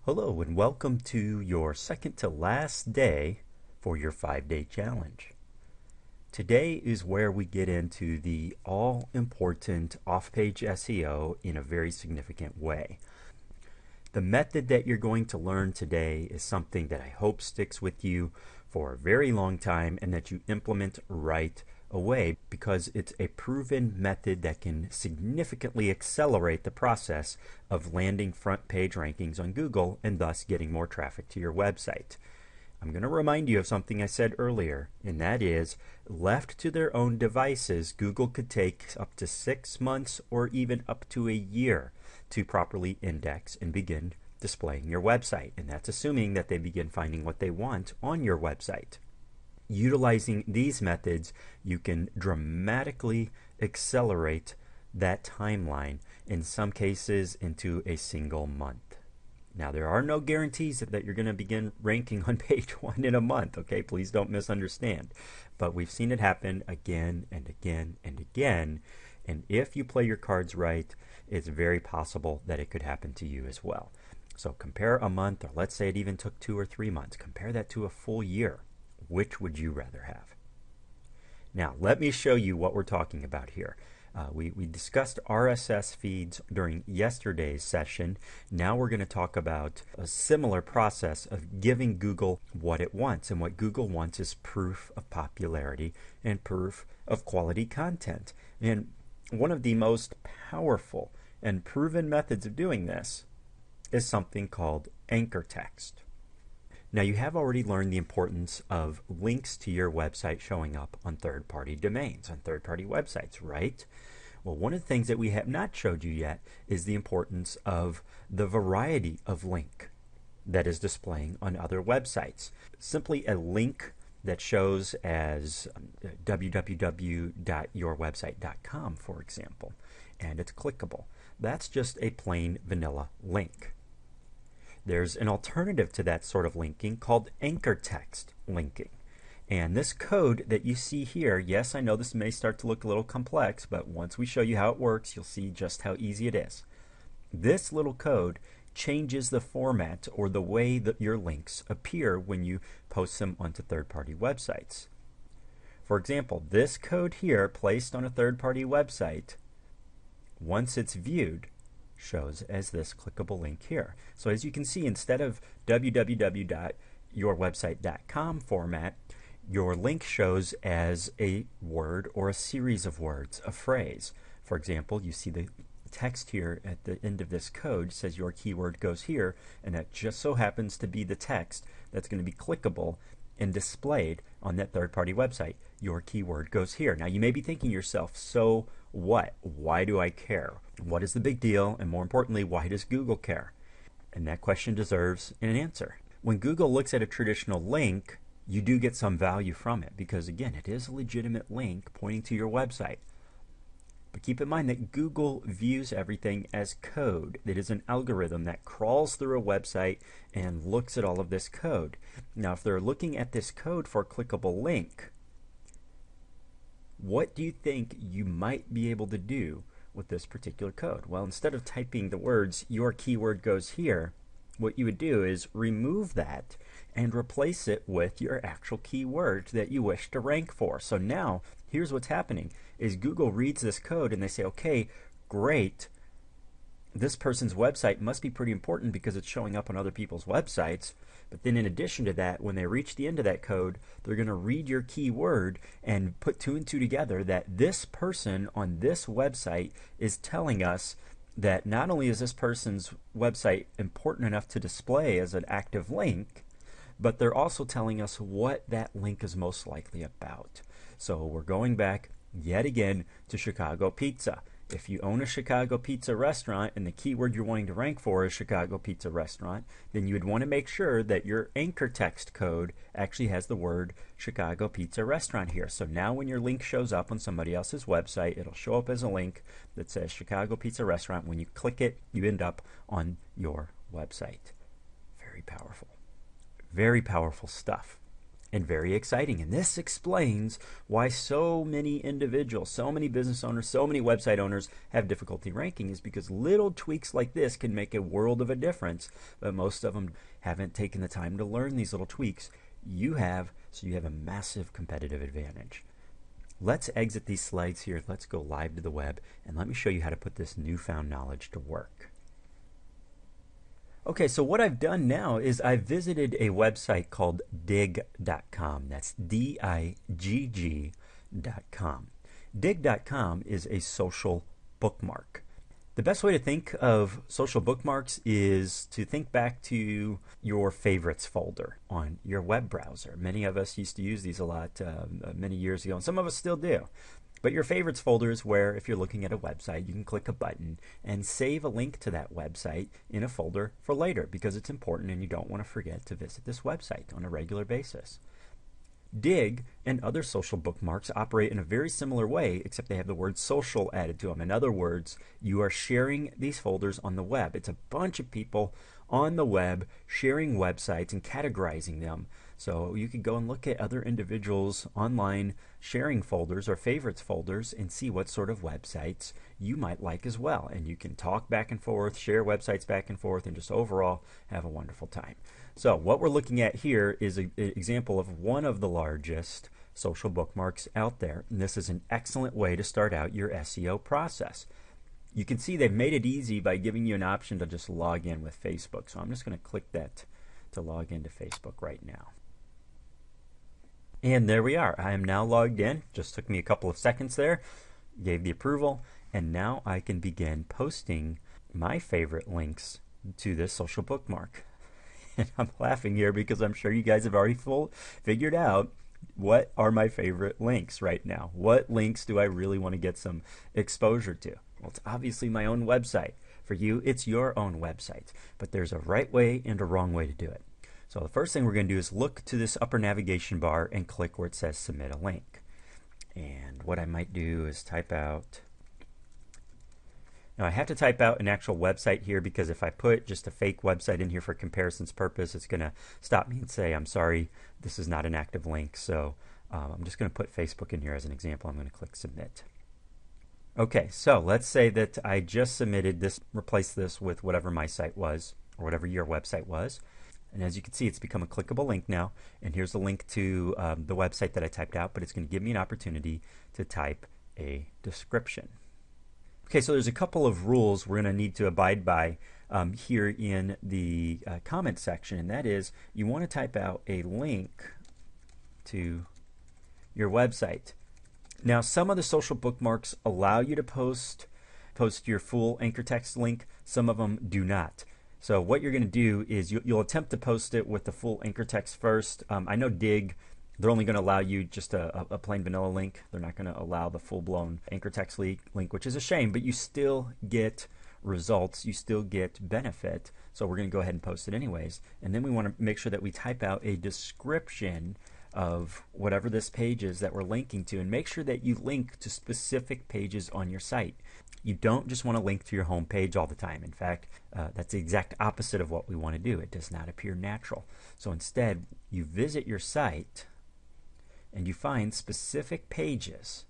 Hello and welcome to your second to last day for your 5-day challenge. Today is where we get into the all-important off-page SEO in a very significant way. The method that you're going to learn today is something that I hope sticks with you for a very long time and that you implement right away because it's a proven method that can significantly accelerate the process of landing front page rankings on Google and thus getting more traffic to your website. I'm going to remind you of something I said earlier, and that is, left to their own devices, Google could take up to 6 months or even up to a year to properly index and begin displaying your website. And that's assuming that they begin finding what they want on your website. Utilizing these methods, you can dramatically accelerate that timeline, in some cases into a single month. Now, there are no guarantees that you're going to begin ranking on page 1 in a month, okay? Please don't misunderstand. But we've seen it happen again and again and again. And if you play your cards right, it's very possible that it could happen to you as well. So compare a month, or let's say it even took 2 or 3 months. Compare that to a full year. Which would you rather have? Now, let me show you what we're talking about here. We discussed RSS feeds during yesterday's session. Now we're going to talk about a similar process of giving Google what it wants. And what Google wants is proof of popularity and proof of quality content. And one of the most powerful and proven methods of doing this is something called anchor text. Now, you have already learned the importance of links to your website showing up on third-party domains, on third-party websites, right? Well, one of the things that we have not showed you yet is the importance of the variety of link that is displaying on other websites. Simply a link that shows as www.yourwebsite.com, for example, and it's clickable. That's just a plain vanilla link. There's an alternative to that sort of linking called anchor text linking. And this code that you see here, yes, I know this may start to look a little complex, but once we show you how it works, you'll see just how easy it is. This little code changes the format or the way that your links appear when you post them onto third-party websites. For example, this code here placed on a third-party website, once it's viewed, shows as this clickable link here. So as you can see, instead of www.yourwebsite.com format, your link shows as a word or a series of words, a phrase. For example, you see the text here at the end of this code says your keyword goes here, and that just so happens to be the text that's going to be clickable and displayed on that third-party website. Your keyword goes here. Now, you may be thinking to yourself, so what? Why do I care? What is the big deal? And more importantly, why does Google care? And that question deserves an answer. When Google looks at a traditional link, you do get some value from it because, again, it is a legitimate link pointing to your website. But keep in mind that Google views everything as code. It is an algorithm that crawls through a website and looks at all of this code. Now, if they're looking at this code for a clickable link, what do you think you might be able to do with this particular code? Well, instead of typing the words, your keyword goes here, what you would do is remove that and replace it with your actual keyword that you wish to rank for. So now, here's what's happening, is Google reads this code and they say, okay, great, this person's website must be pretty important because it's showing up on other people's websites. But then in addition to that, when they reach the end of that code, they're going to read your keyword and put 2 and 2 together that this person on this website is telling us that not only is this person's website important enough to display as an active link, but they're also telling us what that link is most likely about. So we're going back yet again to Chicago pizza. If you own a Chicago pizza restaurant and the keyword you're wanting to rank for is Chicago pizza restaurant, then you would want to make sure that your anchor text code actually has the word Chicago pizza restaurant here. So now when your link shows up on somebody else's website, it'll show up as a link that says Chicago pizza restaurant. When you click it, you end up on your website. Very powerful. Very powerful stuff. and very exciting. And this explains why so many individuals, so many business owners, so many website owners have difficulty ranking, is because little tweaks like this can make a world of a difference, but most of them haven't taken the time to learn these little tweaks. You have, so you have a massive competitive advantage. Let's exit these slides here. Let's go live to the web, and let me show you how to put this newfound knowledge to work. Okay, so what I've done now is I've visited a website called Digg.com. That's Digg.com. Digg.com is a social bookmark. The best way to think of social bookmarks is to think back to your favorites folder on your web browser. Many of us used to use these a lot many years ago, and some of us still do. But your favorites folder is where, if you're looking at a website, you can click a button and save a link to that website in a folder for later, because it's important and you don't want to forget to visit this website on a regular basis. Digg and other social bookmarks operate in a very similar way, except they have the word social added to them. In other words, you are sharing these folders on the web. It's a bunch of people on the web sharing websites and categorizing them. So you could go and look at other individuals online sharing folders or favorites folders and see what sort of websites you might like as well. And you can talk back and forth, share websites back and forth, and just overall have a wonderful time. So what we're looking at here is an example of one of the largest social bookmarks out there. And this is an excellent way to start out your SEO process. You can see they've made it easy by giving you an option to just log in with Facebook. So I'm just going to click that to log into Facebook right now. And there we are. I am now logged in. Just took me a couple of seconds there. Gave the approval. And now I can begin posting my favorite links to this social bookmark. And I'm laughing here because I'm sure you guys have already figured out what are my favorite links right now. What links do I really want to get some exposure to? Well, it's obviously my own website. For you, it's your own website. But there's a right way and a wrong way to do it. So the first thing we're going to do is look to this upper navigation bar and click where it says submit a link. And what I might do is type out. Now I have to type out an actual website here, because if I put just a fake website in here for comparison's purpose, it's going to stop me and say, I'm sorry, this is not an active link. So I'm just going to put Facebook in here as an example. I'm going to click submit. Okay, so let's say that I just submitted this, replace this with whatever my site was or whatever your website was. And as you can see, it's become a clickable link now. And here's the link to the website that I typed out, but it's going to give me an opportunity to type a description. Okay, so there's a couple of rules we're going to need to abide by here in the comment section, and that is you want to type out a link to your website. Now, some of the social bookmarks allow you to post your full anchor text link. Some of them do not. So what you're going to do is you'll attempt to post it with the full anchor text first. I know Digg, they're only going to allow you just a plain vanilla link. They're not going to allow the full-blown anchor text link, which is a shame, but you still get results. You still get benefit. So we're going to go ahead and post it anyways. And then we want to make sure that we type out a description of whatever this page is that we're linking to, and make sure that you link to specific pages on your site. You don't just want to link to your home page all the time. In fact, that's the exact opposite of what we want to do. It does not appear natural. So instead, you visit your site and you find specific pages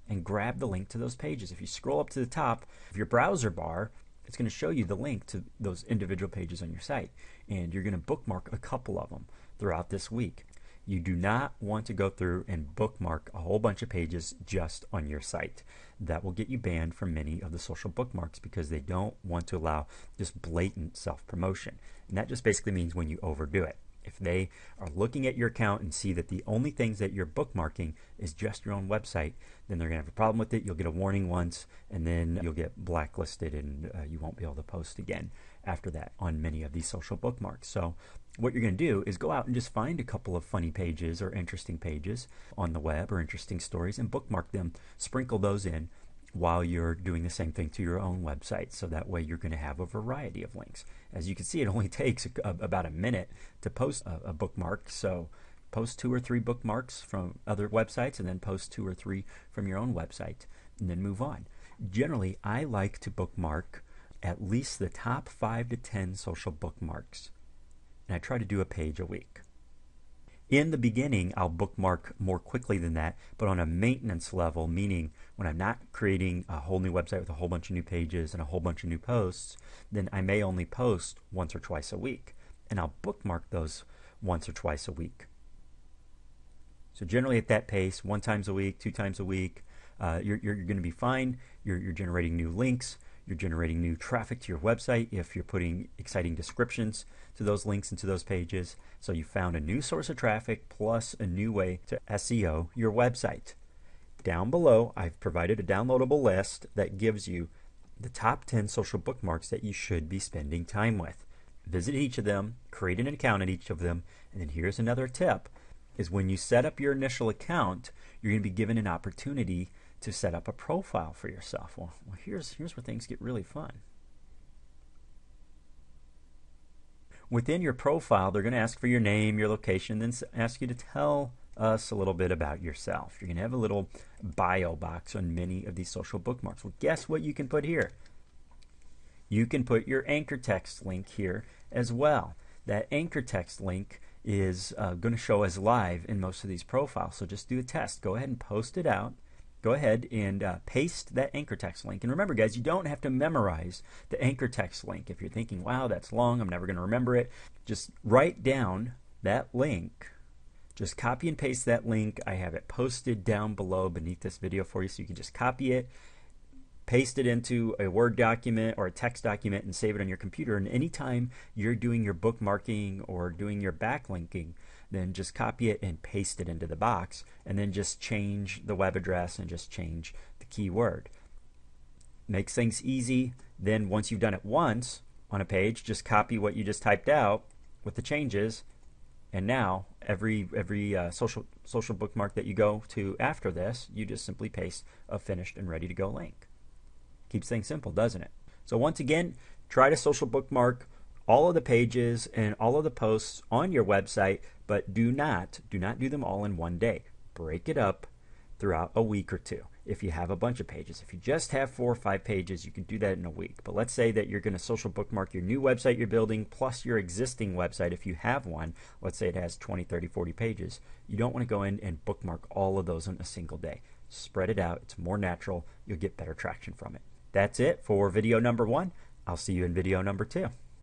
and grab the link to those pages. If you scroll up to the top of your browser bar, it's going to show you the link to those individual pages on your site. And you're going to bookmark a couple of them throughout this week. You do not want to go through and bookmark a whole bunch of pages just on your site. That will get you banned from many of the social bookmarks, because they don't want to allow just blatant self-promotion. And that just basically means when you overdo it. If they are looking at your account and see that the only things that you're bookmarking is just your own website, then they're going to have a problem with it. You'll get a warning once, and then you'll get blacklisted, and you won't be able to post again after that on many of these social bookmarks. So what you're going to do is go out and just find a couple of funny pages or interesting pages on the web or interesting stories and bookmark them. Sprinkle those in while you're doing the same thing to your own website. So that way you're going to have a variety of links. As you can see, it only takes about a minute to post a bookmark. So post 2 or 3 bookmarks from other websites, and then post 2 or 3 from your own website, and then move on. Generally, I like to bookmark at least the top 5 to 10 social bookmarks. And I try to do a page a week. In the beginning, I'll bookmark more quickly than that, but on a maintenance level, meaning when I'm not creating a whole new website with a whole bunch of new pages and a whole bunch of new posts, then I may only post once or twice a week, and I'll bookmark those once or twice a week. So generally at that pace, 1 time a week, 2 times a week, you're going to be fine. You're generating new links. You're generating new traffic to your website if you're putting exciting descriptions to those links and to those pages. So you found a new source of traffic plus a new way to SEO your website. Down below, I've provided a downloadable list that gives you the top 10 social bookmarks that you should be spending time with. Visit each of them, create an account at each of them, and then here's another tip, is when you set up your initial account, you're going to be given an opportunity to set up a profile for yourself. Well, here's where things get really fun. Within your profile, they're going to ask for your name, your location, then ask you to tell us a little bit about yourself. You're going to have a little bio box on many of these social bookmarks. Well, guess what you can put here? You can put your anchor text link here as well. That anchor text link is going to show as live in most of these profiles. So just do a test. Go ahead and post it out. Go ahead and paste that anchor text link. And remember, guys, you don't have to memorize the anchor text link. If you're thinking, wow, that's long, I'm never going to remember it, just write down that link. Just copy and paste that link. I have it posted down below beneath this video for you, so you can just copy it, paste it into a Word document or a text document, and save it on your computer. And anytime you're doing your bookmarking or doing your backlinking, then just copy it and paste it into the box, and then just change the web address and just change the keyword. Makes things easy. Then once you've done it once on a page, just copy what you just typed out with the changes, and now every social bookmark that you go to after this, you just simply paste a finished and ready to go link. Keeps things simple, doesn't it? So once again, try to social bookmark all of the pages and all of the posts on your website, but do not do them all in one day. Break it up throughout a week or two. If you have a bunch of pages, if you just have 4 or 5 pages, you can do that in a week. But let's say that you're going to social bookmark your new website you're building plus your existing website if you have one. Let's say it has 20, 30, 40 pages. You don't want to go in and bookmark all of those in a single day. Spread it out. It's more natural. You'll get better traction from it. That's it for video number 1. I'll see you in video number 2.